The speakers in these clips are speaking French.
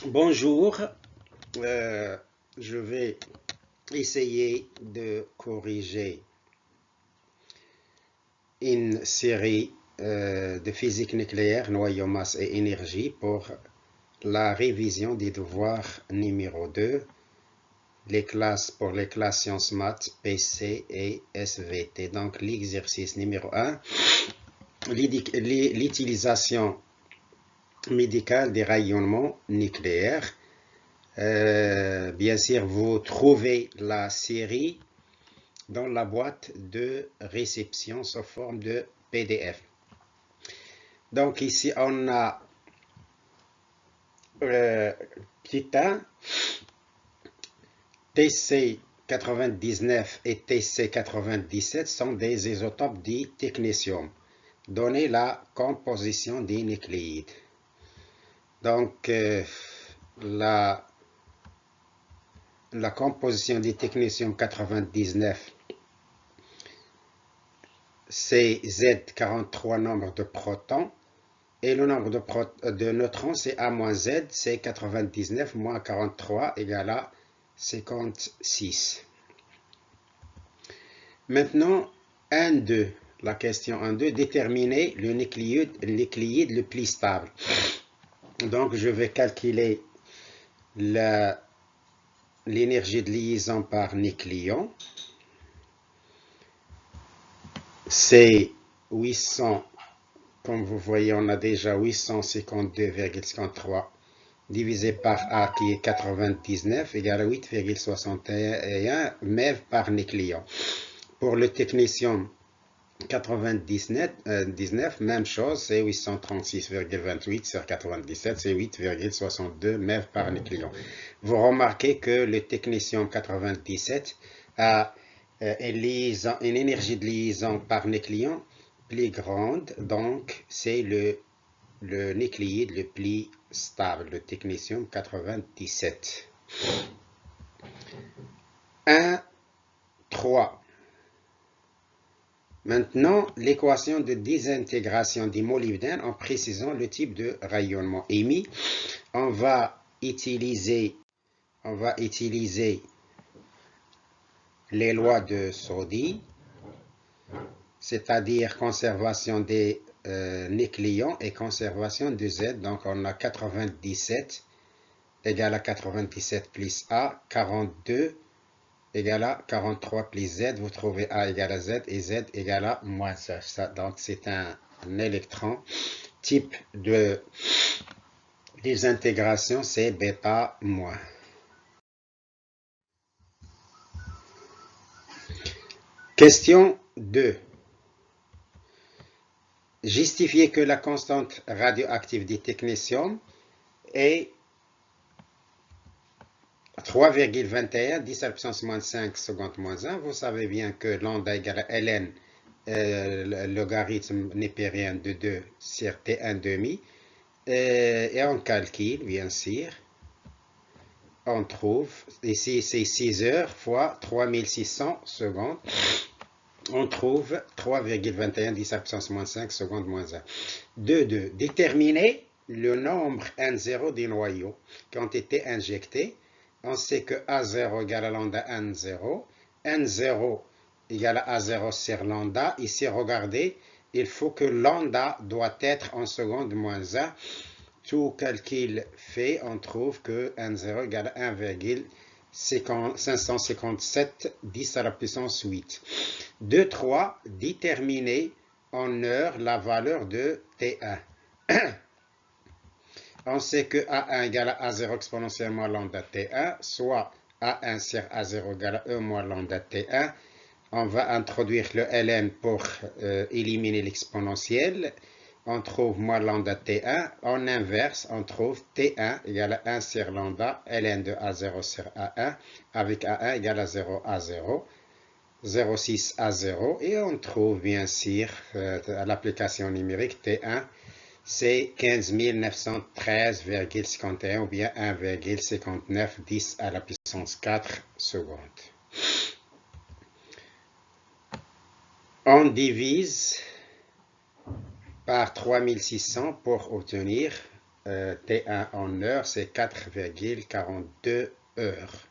Bonjour, euh, je vais essayer de corriger une série de physique nucléaire, noyau, masse et énergie pour la révision des devoirs numéro 2, pour les classes sciences maths, PC et SVT. Donc l'exercice numéro 1, l'utilisation médicale des rayonnements nucléaires. Bien sûr, vous trouvez la série dans la boîte de réception sous forme de PDF. Donc ici, on a petit 1, TC99 et TC97 sont des isotopes dits technétium. Donnez la composition des nucléides. Donc, la composition du technétium 99, c'est Z43 nombre de protons, et le nombre de neutrons, c'est A-Z, c'est 99 moins 43 égale à 56. Maintenant, 1,2. La question 1,2, déterminer le nucléide le plus stable. Donc, je vais calculer l'énergie de liaison par nucléon. C'est 800, comme vous voyez, on a déjà 852,53 divisé par A qui est 99 égale à 8,61 MeV par nucléon. Pour le technétium 99, même chose, c'est 836,28 sur 97, c'est 8,62 MeV par nucléon. Vous remarquez que le technétium 97 a une énergie de liaison par nucléon plus grande, donc c'est le nucléide le plus stable, le technétium 97. 1, 3. Maintenant, l'équation de désintégration du molybdène en précisant le type de rayonnement émis. On va utiliser les lois de Soddy, c'est-à-dire conservation des nucléons et conservation de Z. Donc on a 97 égale à 97 plus A, 42 égale à 43 plus Z. Vous trouvez A égale à Z et Z égale à moins H. Donc c'est un électron. Type de désintégration, c'est bêta moins. Question 2. Justifier que la constante radioactive du technétium est 3,21 10 à la puissance moins 5 secondes moins 1. Vous savez bien que lambda égale à ln, le logarithme népérien de 2 sur T1 demi. Et on calcule, bien sûr. On trouve, ici c'est 6 heures fois 3600 secondes. On trouve 3,21 10 à la puissance moins 5 secondes moins 1. 2. Déterminer le nombre N0 des noyaux qui ont été injectés. On sait que A0 égale à lambda N0. N0 égale à A0 sur lambda. Ici, regardez, il faut que lambda doit être en seconde moins 1. Tout calcul fait, on trouve que N0 égale à 1,557 10 à la puissance 8. 2, 3. Déterminer en heure la valeur de T1. On sait que A1 égale à A0 exponentiellement lambda T1, soit A1 sur A0 égale à E moins lambda T1. On va introduire le ln pour éliminer l'exponentielle. On trouve moins lambda T1. En inverse, on trouve T1 égale à 1 sur lambda ln de A0 sur A1 avec A1 égale à 0 A0. 0,6 à 0 et on trouve bien sûr à l'application numérique T1 c'est 15 913,51 ou bien 1,59 10 à la puissance 4 secondes. On divise par 3600 pour obtenir T1 en heure, c'est 4,42 heures.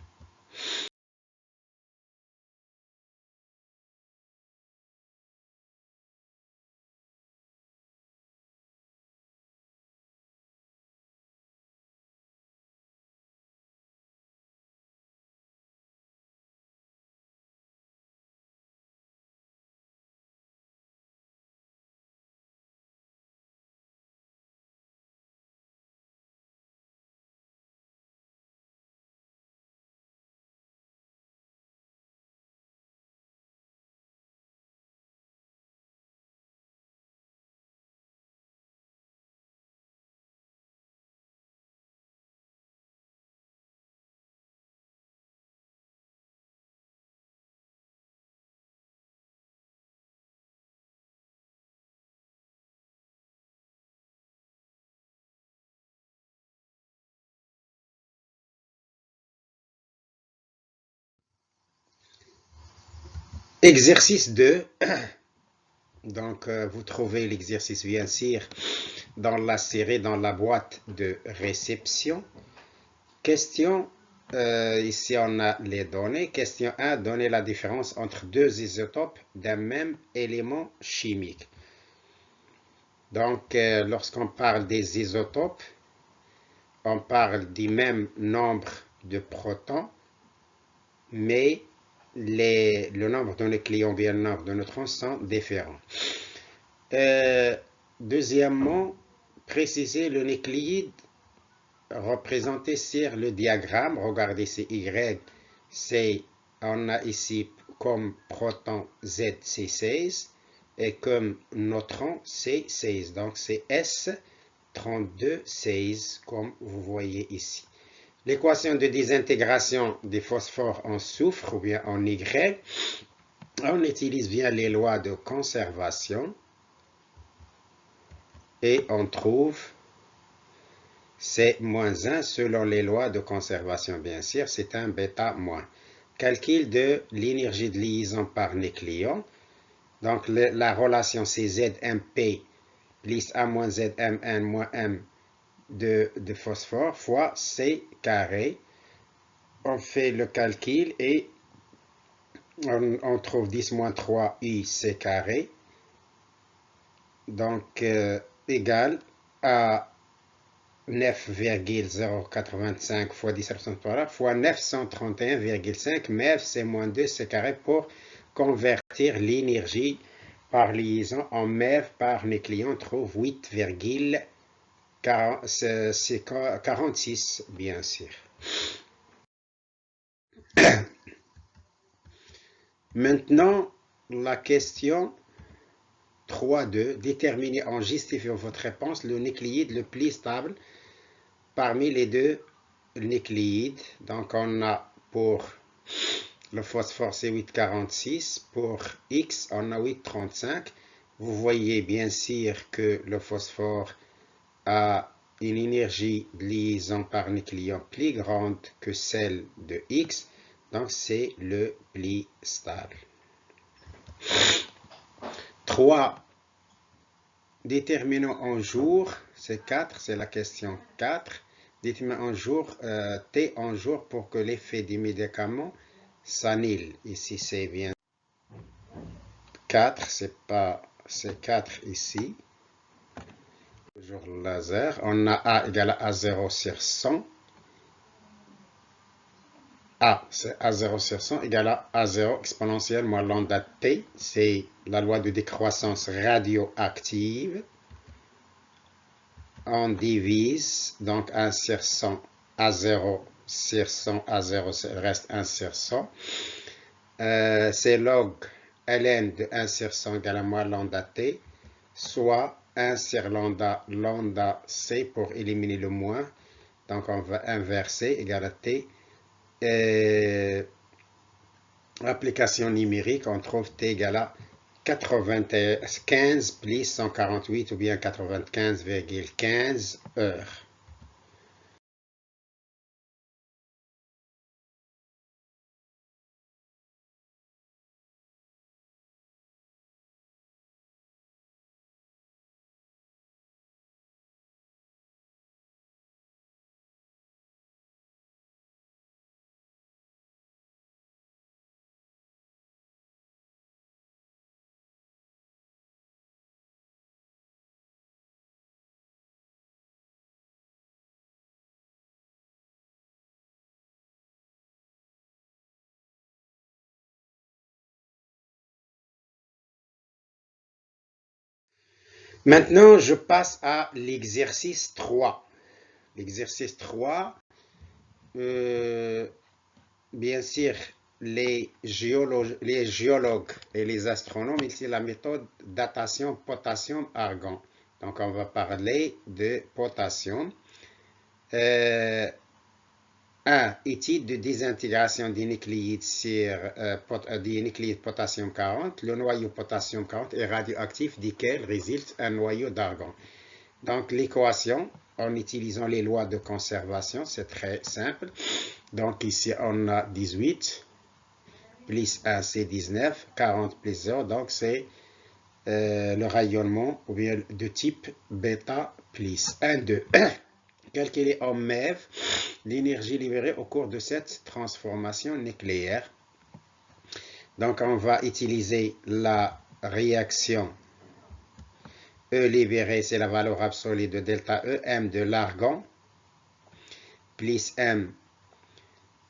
Exercice 2. Donc, vous trouvez l'exercice bien sûr dans la série, dans la boîte de réception. Question, ici on a les données. Question 1, donner la différence entre deux isotopes d'un même élément chimique. Donc, lorsqu'on parle des isotopes, on parle du même nombre de protons, mais le nombre de nucléons, bien le nombre de neutrons sont différents. Deuxièmement, préciser le nucléide représenté sur le diagramme. Regardez, c'est Y, on a ici comme proton Z, c'est 16, et comme neutron, c'est 16. Donc, c'est S3216, comme vous voyez ici. L'équation de désintégration des phosphores en soufre ou bien en Y, on utilise bien les lois de conservation et on trouve C-1 selon les lois de conservation, bien sûr, c'est un bêta-. Calcul de l'énergie de liaison par nucléon. Donc, la relation c'est ZMP plus A-ZM1-M de phosphore fois C carré. On fait le calcul et on trouve 10-3 C carré. Donc, égal à 9,085 fois 10 fois 931,5 MeV c'est moins 2 C carré pour convertir l'énergie par liaison en MeV par nucléon. On trouve 8,46 bien sûr. Maintenant, la question 3.2. Déterminez en justifiant votre réponse le nucléide le plus stable parmi les deux nucléides. Donc, on a pour le phosphore, c'est 8,46. Pour X, on a 8,35. Vous voyez bien sûr que le phosphore a une énergie de liaison par nucléon plus grande que celle de X. Donc, c'est le plus stable. 3. Déterminons en jour, c'est 4, c'est la question 4. Déterminons en jour, T en jour pour que l'effet du médicament s'annule. Ici, c'est bien 4, c'est 4 ici. Toujours le laser. On a A égale à A0 sur 100. A, c'est A0 sur 100 égale à A0 exponentielle moins lambda T. C'est la loi de décroissance radioactive. On divise, donc 1 sur 100, A0 sur 100, A0 reste 1 sur 100. C'est log ln de 1 sur 100 égale à moins lambda T, soit 1 sur lambda, lambda C pour éliminer le moins. Donc on va inverser, égale à T. Application numérique, on trouve T égale à 95 plus 148 ou bien 95,15 heures. Maintenant, je passe à l'exercice 3. L'exercice 3, bien sûr, les géologues et les astronomes utilisent la méthode datation potassium-argon. Donc, on va parler de potassium. 1. Étude de désintégration des nucléides des nucléides potassium 40. Le noyau potassium 40 est radioactif, duquel résulte un noyau d'argon. Donc, l'équation, en utilisant les lois de conservation, c'est très simple. Donc, ici, on a 18, plus 1, c'est 19, 40 plus 0, donc c'est le rayonnement ou bien de type bêta plus 1, 2. Calculer en MeV l'énergie libérée au cours de cette transformation nucléaire. Donc, on va utiliser la réaction E libérée, c'est la valeur absolue de delta E, M de l'argon, plus M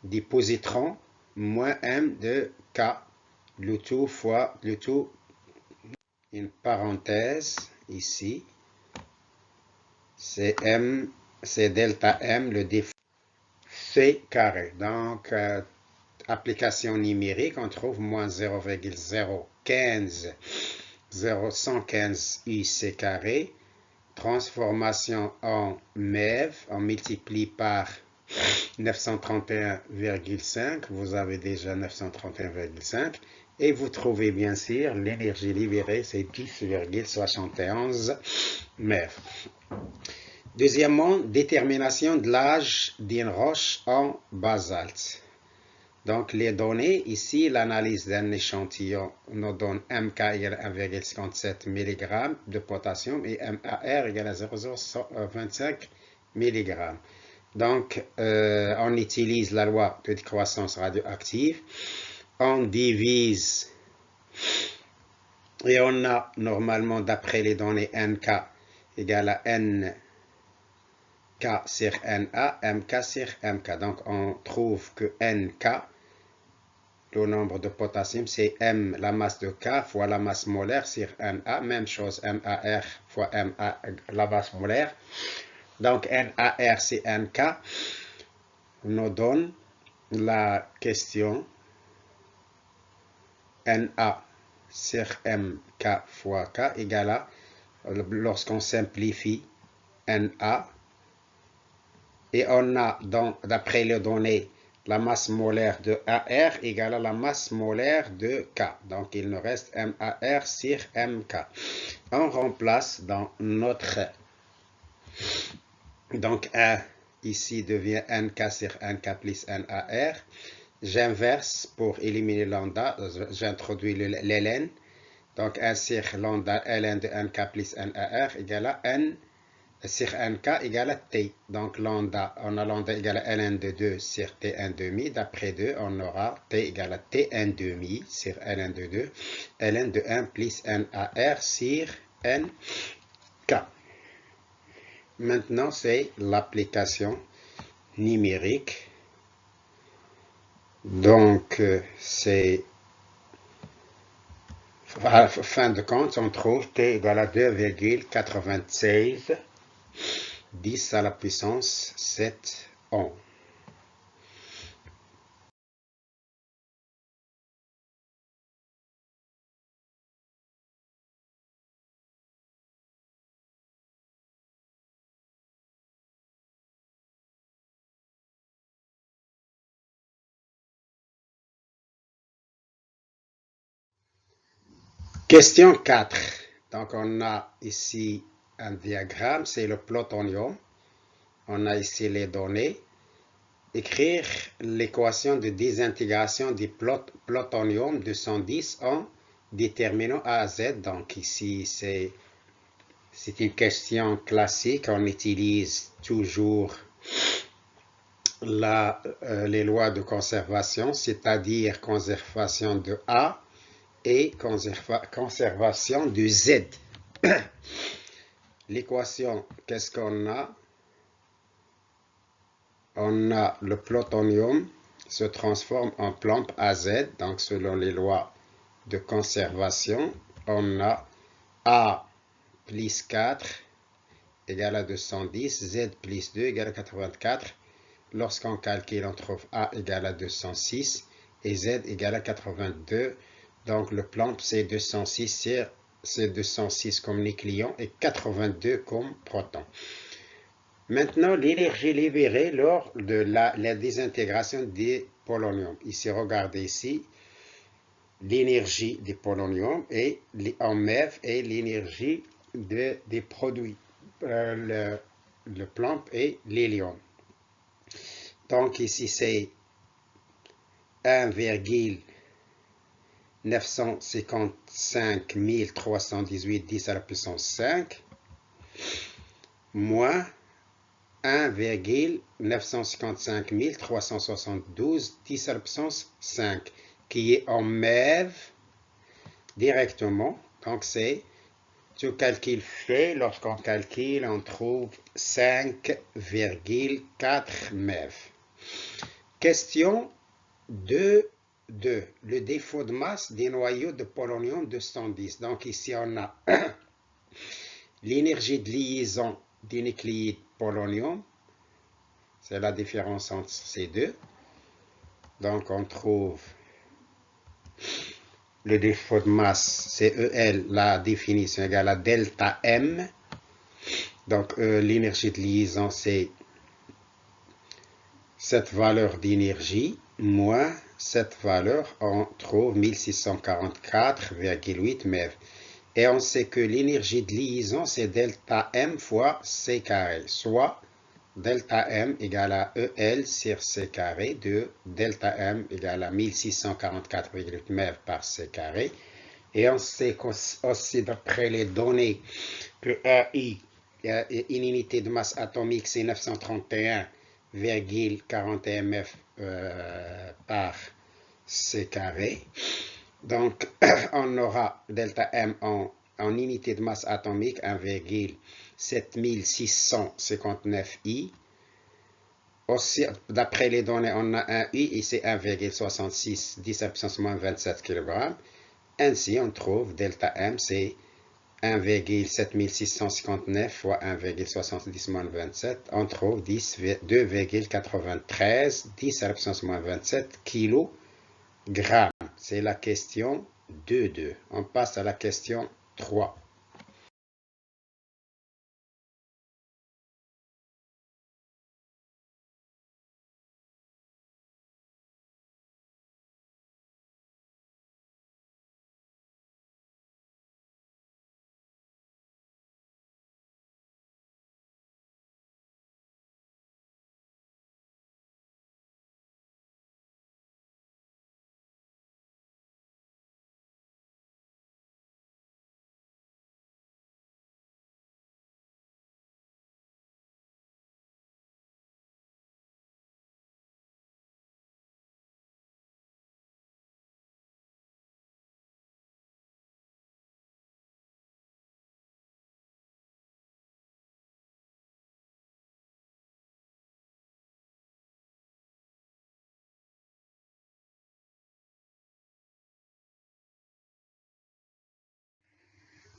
du positron, moins M de K, le tout fois le tout, une parenthèse ici, c'est M, c'est delta M, le défaut C carré. Donc, application numérique, on trouve moins 0,015 UC carré. Transformation en MeV, on multiplie par 931,5, vous avez déjà 931,5, et vous trouvez bien sûr l'énergie libérée, c'est 10,71 MeV. Deuxièmement, détermination de l'âge d'une roche en basalte. Donc, les données, ici, l'analyse d'un échantillon nous donne MK égale 1,57 mg de potassium et MAR égale à 0,025 mg. Donc, on utilise la loi de décroissance radioactive. On divise et on a normalement, d'après les données, NK égale à NK sur NA, MK sur MK. Donc, on trouve que NK, le nombre de potassium, c'est M, la masse de K, fois la masse molaire sur NA. Même chose, MAR fois MA, la masse molaire. Donc, NAR, c'est NK, nous donne la question NA sur MK fois K égale à, lorsqu'on simplifie, NA, et on a, d'après les données, la masse molaire de AR égale à la masse molaire de K. Donc, il nous reste MAR sur MK. On remplace dans notre... Donc, 1 ici devient NK sur NK plus NAR. J'inverse pour éliminer lambda. J'introduis ln. Donc, 1 sur lambda ln de NK plus NAR égale à N sur NK égale à T. Donc, lambda, on a lambda égale à ln de 2 sur T1 demi. D'après 2, on aura T égale à T1 demi sur ln de 2. ln de 1 plus NAR sur NK. Maintenant, c'est l'application numérique. Donc, c'est... À fin de compte, on trouve T égale à 2,96 10 à la puissance 7 ohm. Question 4. Donc, on a ici un diagramme, c'est le plutonium. On a ici les données. Écrire l'équation de désintégration du plutonium 210 en déterminant A à Z. Donc, ici, c'est une question classique. On utilise toujours les lois de conservation, c'est-à-dire conservation de A et conservation de Z. L'équation, qu'est-ce qu'on a? On a le plutonium se transforme en plomb AZ, donc selon les lois de conservation, on a A plus 4 égale à 210, Z plus 2 égale à 84. Lorsqu'on calcule, on trouve A égale à 206 et Z égale à 82. Donc le plomb, c'est 206, c'est 206 comme nucléon et 82 comme proton. Maintenant, l'énergie libérée lors de la désintégration des poloniums. Ici, regardez ici, l'énergie des poloniums et en MeV et l'énergie des produits, le plomb et l'hélium. Donc ici, c'est 1,955 318 10 à la puissance 5 moins 1,955 372 10 à la puissance 5 qui est en MeV directement. Donc c'est tout calcul fait, lorsqu'on calcule, on trouve 5,4 MeV. Question 2.2. Le défaut de masse des noyaux de polonium 210. Donc ici on a l'énergie de liaison des nucléides polonium. C'est la différence entre ces deux. Donc on trouve le défaut de masse, c'est EL, la définition égale à delta M. Donc l'énergie de liaison, c'est cette valeur d'énergie moins cette valeur, on trouve 1644,8 MeV. Et on sait que l'énergie de liaison, c'est delta M fois C carré, soit delta M égale à EL sur C carré de delta M égale à 1644,8 MeV par C carré. Et on sait aussi d'après les données que AI, une unité de masse atomique, c'est 931,41 MeV par C carré. Donc, on aura delta M en unité de masse atomique 1,7659 I. Aussi, d'après les données, on a un I et c'est 1,66 10 à la puissance moins 27 kg. Ainsi, on trouve delta M, c'est 1,7659 fois 1,70 moins 27. On trouve 2,93 10 à la puissance moins 27 kg. C'est la question 2.2. On passe à la question 3.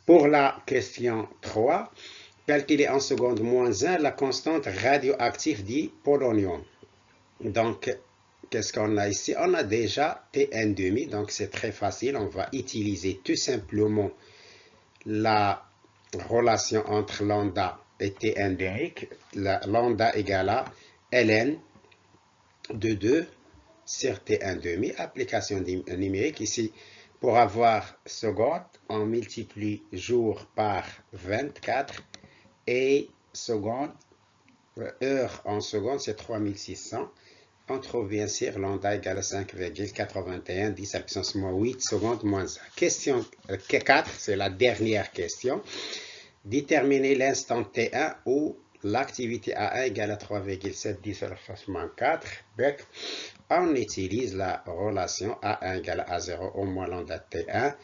Pour la question 3, calculer en seconde moins 1 la constante radioactive du polonium. Donc, qu'est-ce qu'on a ici? On a déjà Tn², donc c'est très facile. On va utiliser tout simplement la relation entre lambda et Tn². Lambda égale à ln de 2 sur T1,5. Application numérique ici. Pour avoir seconde, on multiplie jour par 24 et seconde, heure en seconde, c'est 3600. On trouve bien sûr lambda égale à 5,81 10 à la puissance moins 8 secondes moins 1. Question 4, c'est la dernière question. Déterminer l'instant T1 où l'activité A1 égale à 3,7 10 à la puissance moins 4. On utilise la relation A1 égale à A0 au moins lambda T1.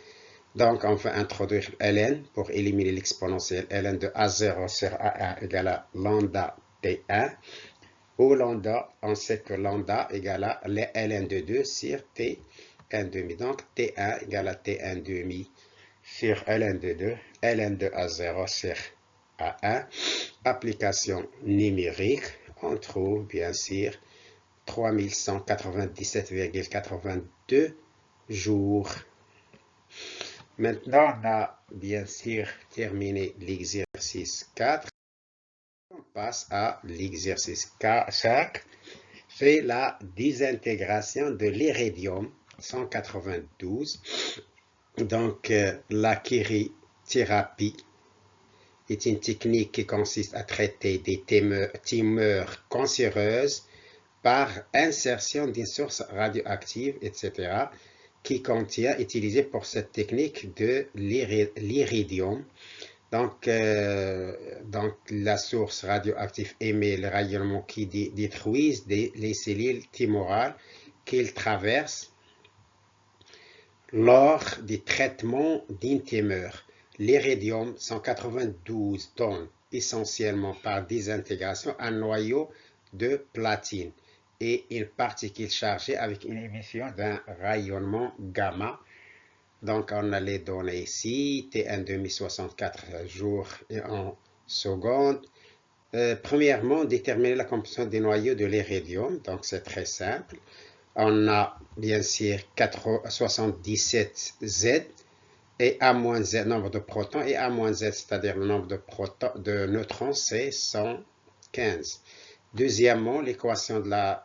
Donc, on va introduire ln pour éliminer l'exponentielle ln de A0 sur A1 égale à lambda T1. Où lambda, on sait que lambda égale à ln de 2 sur T1,5. Donc, T1 égale à T1,5 sur ln de 2. ln2A0 sur A1. Application numérique, on trouve bien sûr 3197,82 jours. Maintenant, on a bien sûr terminé l'exercice 4. On passe à l'exercice 5. Fait la désintégration de l'iridium 192. Donc, la chirithérapie est une technique qui consiste à traiter des tumeurs cancéreuses par insertion d'une source radioactive, etc., qui contient, utilisé pour cette technique, de l'iridium. Donc, la source radioactive émet le rayonnement qui détruisent les cellules tumorales qu'il traverse lors du traitement d'une tumeur. L'iridium 192 donne essentiellement par désintégration un noyau de platine et une particule chargée avec une émission d'un rayonnement gamma. Donc, on a les données ici, T1,5 64 jours et en secondes. Premièrement, déterminer la composition des noyaux de l'iridium. Donc, c'est très simple. On a bien sûr 77 Z et A-Z, nombre de protons, et A-Z, c'est-à-dire le nombre de neutrons, c'est 115. Deuxièmement, l'équation de la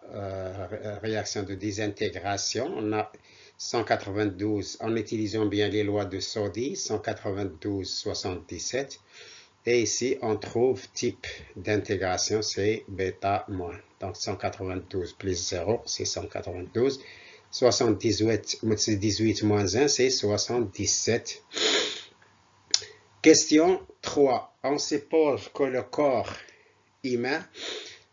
réaction de désintégration, on a 192, en utilisant bien les lois de Soddy, 192, 77. Et ici, on trouve type d'intégration, c'est bêta moins. Donc, 192 plus 0, c'est 192. 18 moins 1, c'est 77. Question 3. On suppose que le corps humain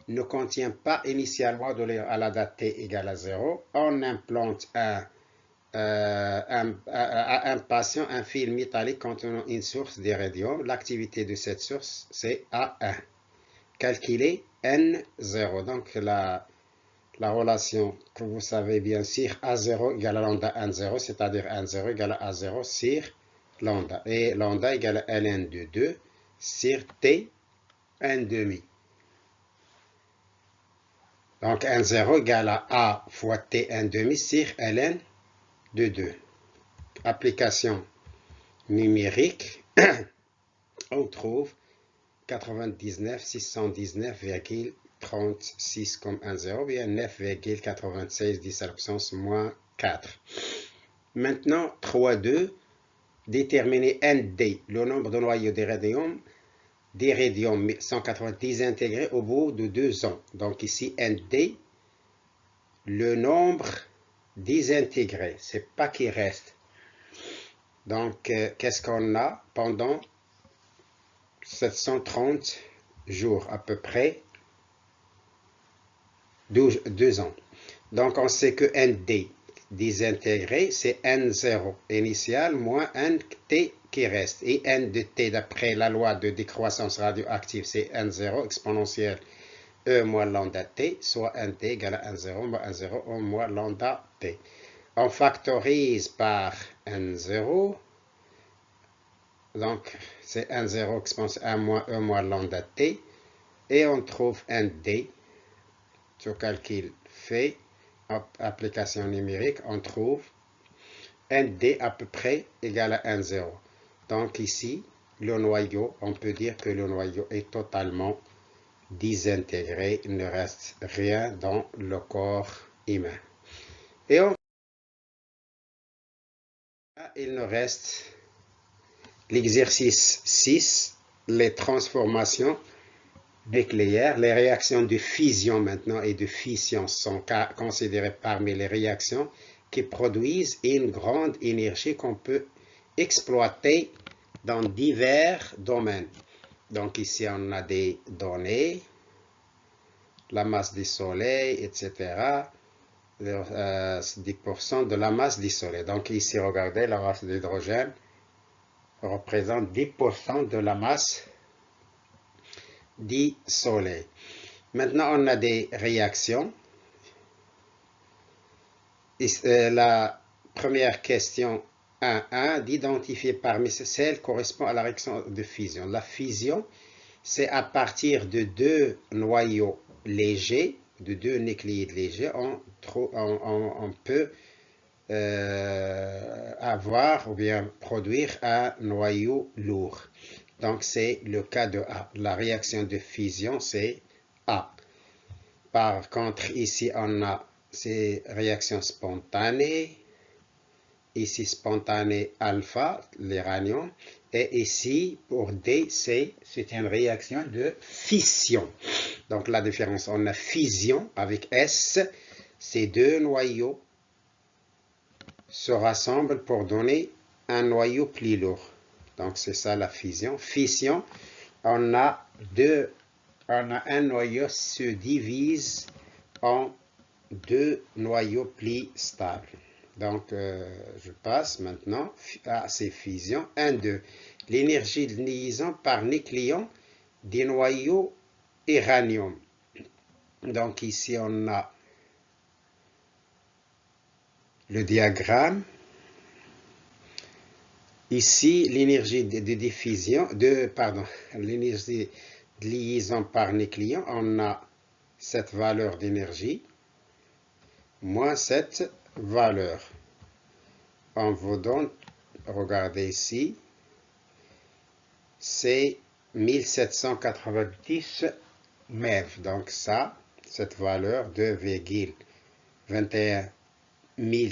ne contient pas initialement de l'air à la date t égale à 0. On implante à un patient un fil métallique contenant une source d'iridium. L'activité de cette source, c'est A1. Calculer N0. Donc, la relation que vous savez bien sûr, A0 égale à lambda N0, c'est-à-dire N0 égale à A0 sur lambda. Et lambda égale à ln de 2 sur T N1/2. Donc, N0 égale à A fois T N1/2 sur ln de 2. Application numérique, on trouve 99 619,36 comme 1,0, bien 9,96 10 à la puissance moins 4. Maintenant, 3,2, déterminer ND, le nombre de noyaux d'iridium 190 intégrés au bout de 2 ans. Donc ici, ND, le nombre désintégré, c'est pas qui reste. Donc, qu'est-ce qu'on a pendant 730 jours à peu près, 2 ans. Donc, on sait que ND désintégré, c'est N0 initial moins NT qui reste. Et N de T, d'après la loi de décroissance radioactive, c'est N0 exponentielle E moins lambda T, soit NT égale à N0 moins N0 E moins lambda T. On factorise par N0. Donc, c'est N0 exponentielle 1 moins E moins lambda T. Et on trouve ND. Ce calcul fait, application numérique, on trouve ND à peu près égal à 1,0. Donc ici, le noyau, on peut dire que le noyau est totalement désintégré. Il ne reste rien dans le corps humain. Et il nous reste l'exercice 6, les transformations nucléaires. Les réactions de fusion maintenant et de fission sont considérées parmi les réactions qui produisent une grande énergie qu'on peut exploiter dans divers domaines. Donc ici, on a des données, la masse du Soleil, etc. 10% de la masse du Soleil. Donc ici, regardez, la masse d'hydrogène représente 10% de la masse du Soleil. Maintenant, on a des réactions. La première question 1 d'identifier parmi celles correspond à la réaction de fusion. La fusion, c'est à partir de deux noyaux légers, de deux nucléides légers, on peut avoir ou bien produire un noyau lourd. Donc c'est le cas de A. La réaction de fusion, c'est A. Par contre, ici, on a ces réactions spontanées. Ici, spontané alpha, l'uranium. Et ici, pour D, c'est une réaction de fission. Donc, la différence, on a fusion avec S. Ces deux noyaux se rassemblent pour donner un noyau plus lourd. Donc, c'est ça la fusion. Fission, on a un noyau se divise en deux noyaux plus stables. Donc, je passe maintenant à ces fusions. 1, 2. L'énergie de liaison par nucléon des noyaux uranium. Donc, ici, on a le diagramme. Ici, l'énergie de diffusion, l'énergie de liaison par nucléon, on a cette valeur d'énergie moins cette valeur. On vous donne, regardez ici, c'est 1790 MeV. Donc ça, cette valeur 2,21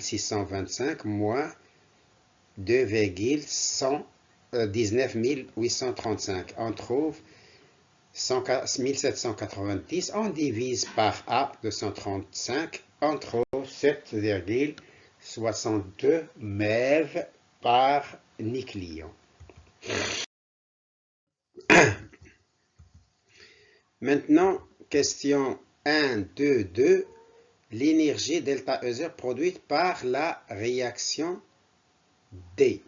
625 moins 2,19 835. On trouve 1790, on divise par A 235, on trouve 7,62 MeV par nucléon. Maintenant, question 1, 2, 2. L'énergie delta E0 produite par la réaction D.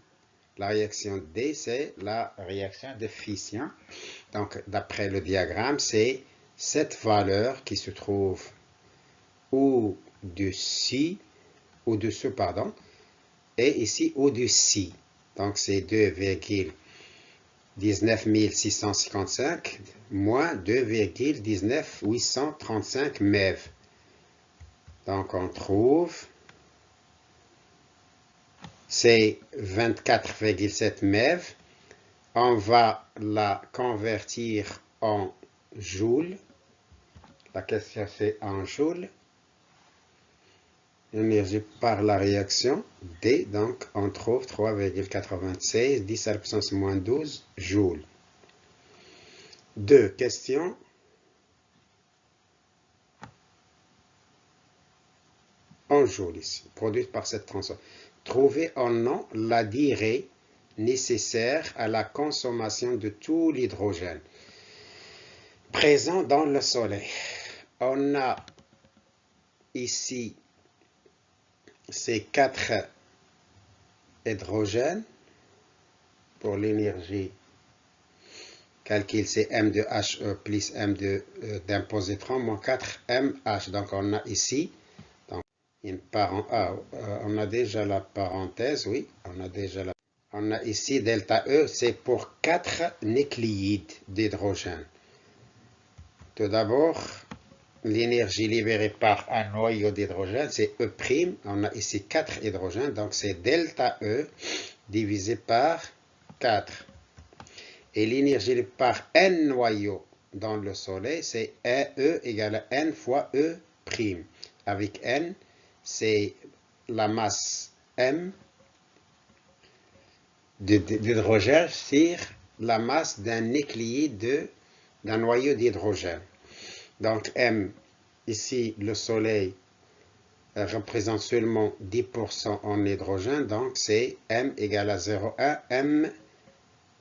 La réaction D, c'est la réaction de fission. Donc, d'après le diagramme, c'est cette valeur qui se trouve au-dessous, et ici au-dessus. Donc, c'est 2,19 655 moins 2,19 835 MeV. Donc, on trouve, c'est 24,7 MeV. On va la convertir en joules. La question, c'est en joules. Énergie par la réaction D, donc on trouve 3,96, 10 à la puissance moins 12 joules. 2. Question. En joules ici, produite par cette transformation. Trouvez en nom la durée nécessaire à la consommation de tout l'hydrogène présent dans le Soleil. On a ici ces 4 hydrogènes pour l'énergie. Calcul, c'est M2HE plus M2 d'un positron moins 4MH. Donc, on a ici on a déjà la parenthèse, oui, on a ici delta E, c'est pour 4 nucléides d'hydrogène. Tout d'abord, l'énergie libérée par un noyau d'hydrogène, c'est E'. On a ici 4 hydrogènes, donc c'est delta E divisé par 4. Et l'énergie libérée par N noyaux dans le Soleil, c'est E égale à N fois E'. Avec N, c'est la masse M d'hydrogène sur la masse d'un nucléide d'un noyau d'hydrogène. Donc M, ici le Soleil représente seulement 10% en hydrogène, donc c'est M égale à 0,1 M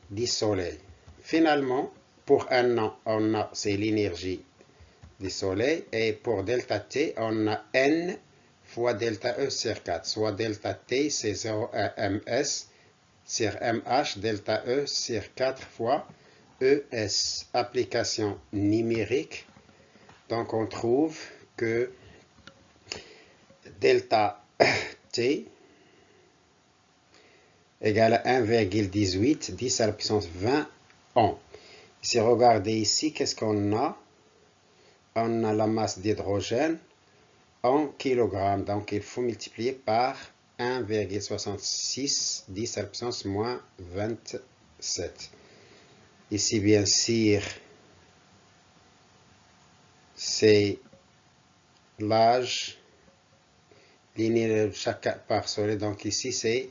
du Soleil. Finalement, pour un an, on a, c'est l'énergie du Soleil, et pour delta T, on a N fois delta E sur 4, soit delta T, c'est 0,1 ms sur mh, delta E sur 4 fois ES. Application numérique, donc on trouve que delta T égale à 1,18 10 à la puissance 20 ans. Si regardez ici, qu'est-ce qu'on a? On a la masse d'hydrogène en kilogrammes. Donc, il faut multiplier par 1,66 10 à la puissance moins 27. Ici, bien sûr, c'est l'âge linéaire de chaque part solide. Donc, ici, c'est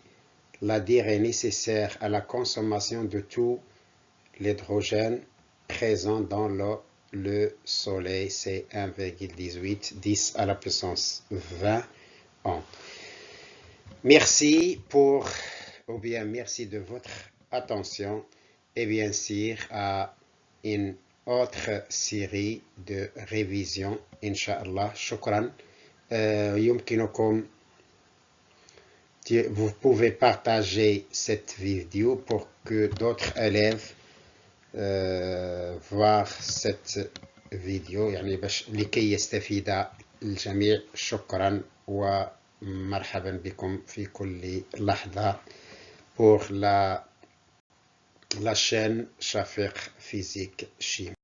la durée nécessaire à la consommation de tout l'hydrogène présent dans le Soleil, c'est 1,18 10 à la puissance 20 ans. Merci merci de votre attention et bien sûr à une autre série de révisions, Inch'Allah. Shukran. Vous pouvez partager cette vidéo pour que d'autres élèves voir cette فيديو يعني باش لكي يستفيد الجميع. شكرا ومرحبا بكم في كل لحظة pour la chaîne شفيق فيزيك شيم.